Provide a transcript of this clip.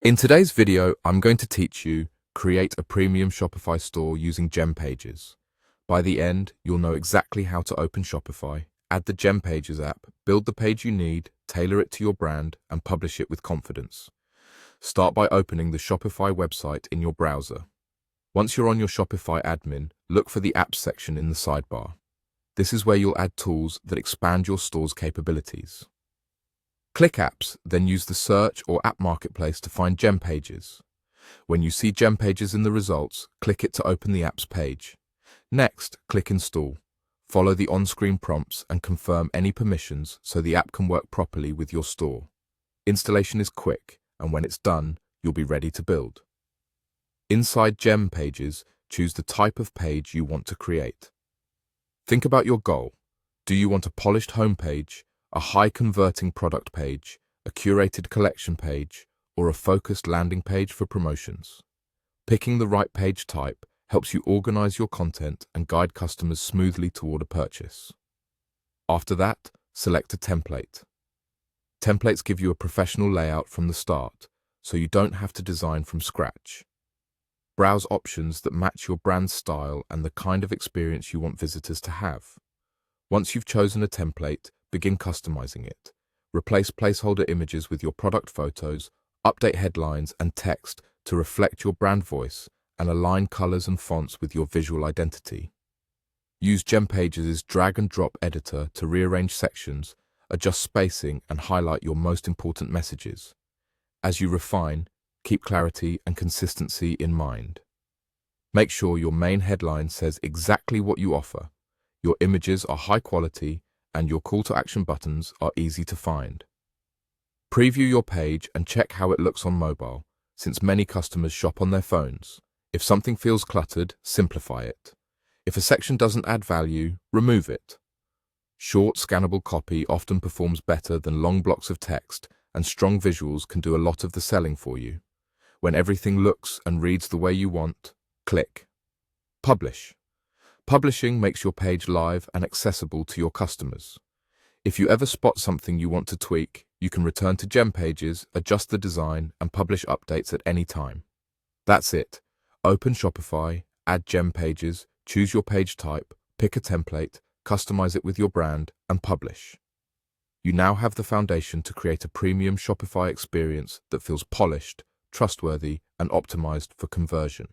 In today's video, I'm going to teach you create a premium Shopify store using Gempages. By the end, you'll know exactly how to open Shopify, add the Gempages app, build the page you need, tailor it to your brand, and publish it with confidence. Start by opening the Shopify website in your browser. Once you're on your Shopify admin, look for the Apps section in the sidebar. This is where you'll add tools that expand your store's capabilities. Click Apps, then use the search or app marketplace to find Gempages. When you see Gempages in the results, click it to open the app's page. Next, click Install. Follow the on-screen prompts and confirm any permissions so the app can work properly with your store. Installation is quick, and when it's done, you'll be ready to build. Inside Gempages, choose the type of page you want to create. Think about your goal. Do you want a polished homepage, a high-converting product page, a curated collection page, or a focused landing page for promotions? Picking the right page type helps you organize your content and guide customers smoothly toward a purchase. After that, select a template. Templates give you a professional layout from the start, so you don't have to design from scratch. Browse options that match your brand style and the kind of experience you want visitors to have. Once you've chosen a template, begin customizing it. Replace placeholder images with your product photos, update headlines and text to reflect your brand voice, and align colors and fonts with your visual identity. Use Gempages' drag and drop editor to rearrange sections, adjust spacing, and highlight your most important messages. As you refine, keep clarity and consistency in mind. Make sure your main headline says exactly what you offer, your images are high quality, and your call to action buttons are easy to find. Preview your page and check how it looks on mobile, since many customers shop on their phones. If something feels cluttered, simplify it. If a section doesn't add value, remove it. Short, scannable copy often performs better than long blocks of text, and strong visuals can do a lot of the selling for you. When everything looks and reads the way you want, click Publish. Publishing makes your page live and accessible to your customers. If you ever spot something you want to tweak, you can return to Gempages, adjust the design, and publish updates at any time. That's it. Open Shopify, add Gempages, choose your page type, pick a template, customize it with your brand, and publish. You now have the foundation to create a premium Shopify experience that feels polished, trustworthy, and optimized for conversion.